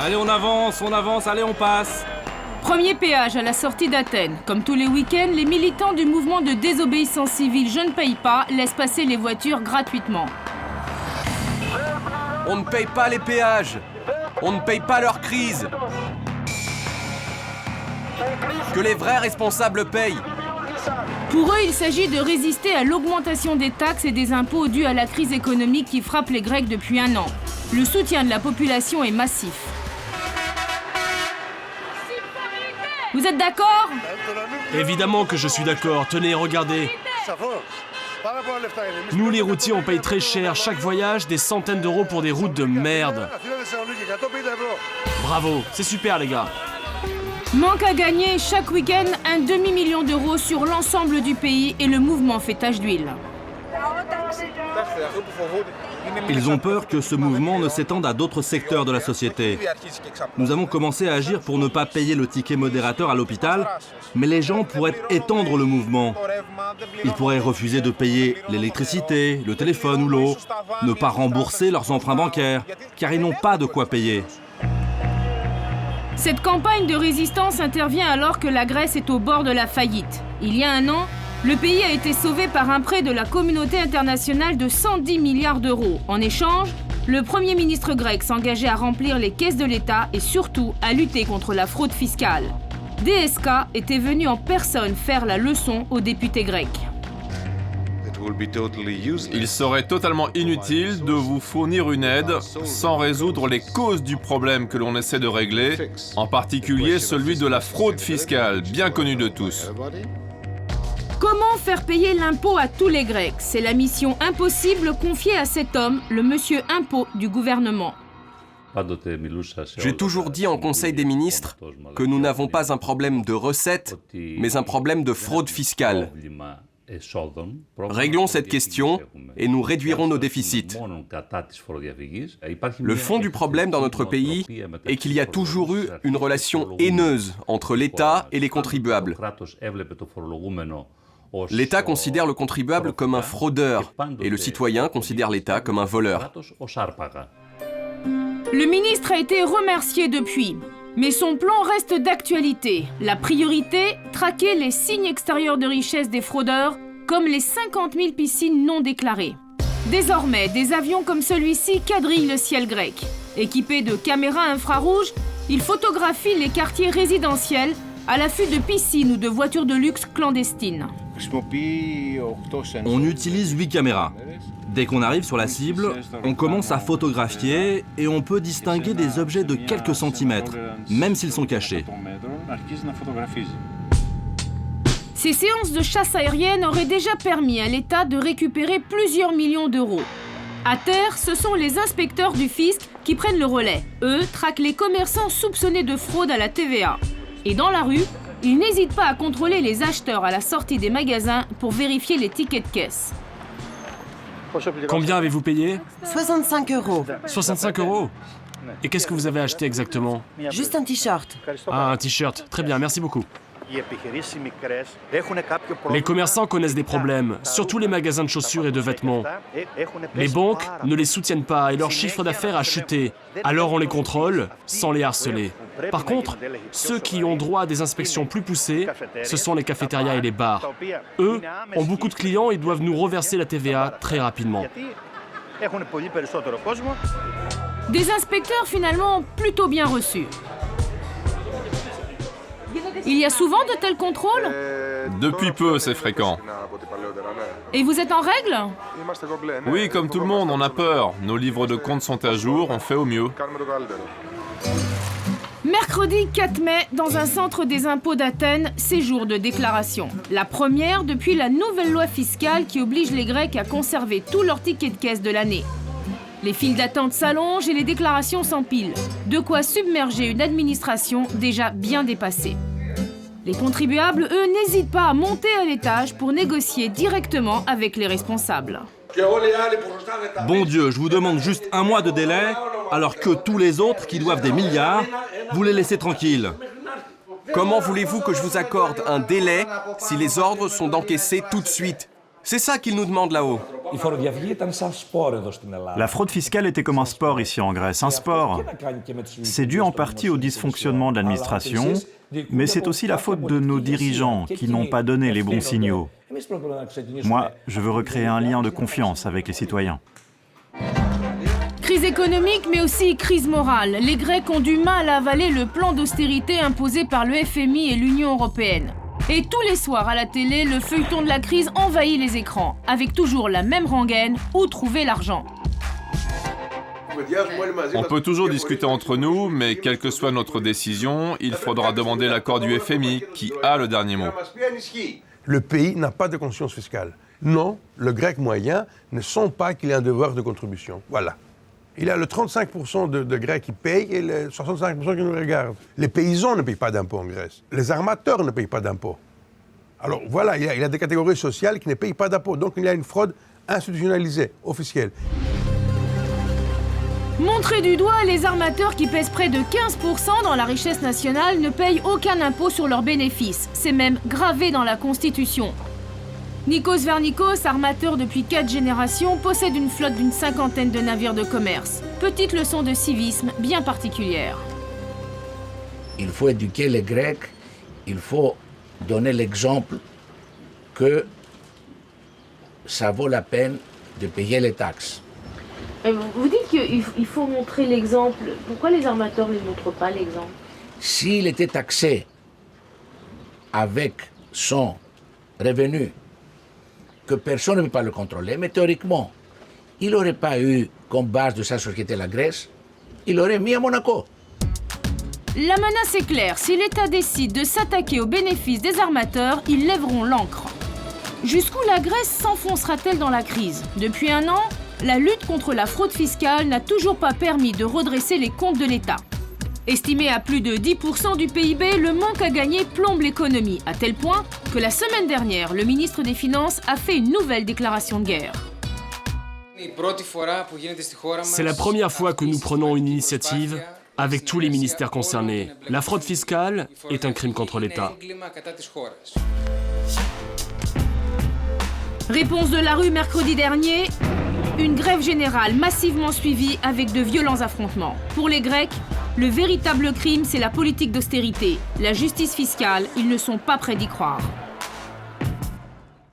Allez, on avance, allez, on passe. Premier péage à la sortie d'Athènes. Comme tous les week-ends, les militants du mouvement de désobéissance civile Je ne paye pas laissent passer les voitures gratuitement. On ne paye pas les péages. On ne paye pas leur crise. Que les vrais responsables payent. Pour eux, il s'agit de résister à l'augmentation des taxes et des impôts dus à la crise économique qui frappe les Grecs depuis 1 an. Le soutien de la population est massif. Vous êtes d'accord? Évidemment que je suis d'accord. Tenez, regardez. Nous, les routiers, on paye très cher chaque voyage, des centaines d'euros pour des routes de merde. Bravo, c'est super, les gars. Manque à gagner chaque week-end un demi-million d'euros sur l'ensemble du pays et le mouvement fait tache d'huile. Ils ont peur que ce mouvement ne s'étende à d'autres secteurs de la société. Nous avons commencé à agir pour ne pas payer le ticket modérateur à l'hôpital, mais les gens pourraient étendre le mouvement. Ils pourraient refuser de payer l'électricité, le téléphone ou l'eau, ne pas rembourser leurs emprunts bancaires, car ils n'ont pas de quoi payer. Cette campagne de résistance intervient alors que la Grèce est au bord de la faillite. Il y a 1 an, le pays a été sauvé par un prêt de la communauté internationale de 110 milliards d'euros. En échange, le Premier ministre grec s'engageait à remplir les caisses de l'État et surtout à lutter contre la fraude fiscale. DSK était venu en personne faire la leçon aux députés grecs. Il serait totalement inutile de vous fournir une aide sans résoudre les causes du problème que l'on essaie de régler, en particulier celui de la fraude fiscale, bien connu de tous. Comment faire payer l'impôt à tous les Grecs? C'est la mission impossible confiée à cet homme, le monsieur impôt du gouvernement. J'ai toujours dit en Conseil des ministres que nous n'avons pas un problème de recettes, mais un problème de fraude fiscale. Réglons cette question et nous réduirons nos déficits. Le fond du problème dans notre pays est qu'il y a toujours eu une relation haineuse entre l'État et les contribuables. L'État considère le contribuable comme un fraudeur et le citoyen considère l'État comme un voleur. Le ministre a été remercié depuis, mais son plan reste d'actualité. La priorité, traquer les signes extérieurs de richesse des fraudeurs, comme les 50 000 piscines non déclarées. Désormais, des avions comme celui-ci quadrillent le ciel grec. Équipés de caméras infrarouges, ils photographient les quartiers résidentiels à l'affût de piscines ou de voitures de luxe clandestines. On utilise 8 caméras. Dès qu'on arrive sur la cible, on commence à photographier et on peut distinguer des objets de quelques centimètres, même s'ils sont cachés. Ces séances de chasse aérienne auraient déjà permis à l'État de récupérer plusieurs millions d'euros. À terre, ce sont les inspecteurs du fisc qui prennent le relais. Eux traquent les commerçants soupçonnés de fraude à la TVA. Et dans la rue, ils n'hésitent pas à contrôler les acheteurs à la sortie des magasins pour vérifier les tickets de caisse. Combien avez-vous payé? 65 euros. 65 euros? Et qu'est-ce que vous avez acheté exactement? Juste un t-shirt. Ah, un t-shirt. Très bien, merci beaucoup. Les commerçants connaissent des problèmes, surtout les magasins de chaussures et de vêtements. Les banques ne les soutiennent pas et leur chiffre d'affaires a chuté. Alors on les contrôle sans les harceler. Par contre, ceux qui ont droit à des inspections plus poussées, ce sont les cafétérias et les bars. Eux ont beaucoup de clients et doivent nous reverser la TVA très rapidement. Des inspecteurs finalement plutôt bien reçus. Il y a souvent de tels contrôles? Depuis peu, c'est fréquent. Et vous êtes en règle? Oui, comme tout le monde, on a peur. Nos livres de comptes sont à jour, on fait au mieux. Mercredi 4 mai, dans un centre des impôts d'Athènes, c'est jour de déclaration. La première depuis la nouvelle loi fiscale qui oblige les Grecs à conserver tous leurs tickets de caisse de l'année. Les files d'attente s'allongent et les déclarations s'empilent. De quoi submerger une administration déjà bien dépassée. Les contribuables, eux, n'hésitent pas à monter à l'étage pour négocier directement avec les responsables. Bon Dieu, je vous demande juste 1 mois de délai, alors que tous les autres qui doivent des milliards, vous les laissez tranquilles. Comment voulez-vous que je vous accorde un délai si les ordres sont d'encaisser tout de suite? C'est ça qu'ils nous demandent là-haut. La fraude fiscale était comme un sport ici en Grèce, un sport. C'est dû en partie au dysfonctionnement de l'administration, mais c'est aussi la faute de nos dirigeants qui n'ont pas donné les bons signaux. Moi, je veux recréer un lien de confiance avec les citoyens. Crise économique, mais aussi crise morale. Les Grecs ont du mal à avaler le plan d'austérité imposé par le FMI et l'Union européenne. Et tous les soirs à la télé, le feuilleton de la crise envahit les écrans, avec toujours la même rengaine, où trouver l'argent. On peut toujours discuter entre nous, mais quelle que soit notre décision, il faudra demander l'accord du FMI, qui a le dernier mot. Le pays n'a pas de conscience fiscale. Non, le grec moyen ne sent pas qu'il y a un devoir de contribution. Voilà. Il y a le 35% de Grecs qui payent et le 65% qui nous regardent. Les paysans ne payent pas d'impôts en Grèce. Les armateurs ne payent pas d'impôts. Alors voilà, il y a des catégories sociales qui ne payent pas d'impôts. Donc il y a une fraude institutionnalisée, officielle. Montrés du doigt, les armateurs qui pèsent près de 15% dans la richesse nationale ne payent aucun impôt sur leurs bénéfices. C'est même gravé dans la Constitution. Nikos Vernikos, armateur depuis 4 générations, possède une flotte d'une 50aine de navires de commerce. Petite leçon de civisme bien particulière. Il faut éduquer les Grecs, il faut donner l'exemple que ça vaut la peine de payer les taxes. Vous dites qu'il faut montrer l'exemple. Pourquoi les armateurs ne montrent pas l'exemple? S'il était taxé avec son revenu, que personne ne peut pas le contrôler, mais théoriquement, il n'aurait pas eu comme base de sa société la Grèce, il l'aurait mis à Monaco. La menace est claire. Si l'État décide de s'attaquer aux bénéfices des armateurs, ils lèveront l'ancre. Jusqu'où la Grèce s'enfoncera-t-elle dans la crise? Depuis un an, la lutte contre la fraude fiscale n'a toujours pas permis de redresser les comptes de l'État. Estimé à plus de 10% du PIB, le manque à gagner plombe l'économie, à tel point que la semaine dernière, le ministre des Finances a fait une nouvelle déclaration de guerre. C'est la première fois que nous prenons une initiative avec tous les ministères concernés. La fraude fiscale est un crime contre l'État. Réponse de la rue mercredi dernier, une grève générale massivement suivie avec de violents affrontements. Pour les Grecs, le véritable crime, c'est la politique d'austérité. La justice fiscale, ils ne sont pas prêts d'y croire.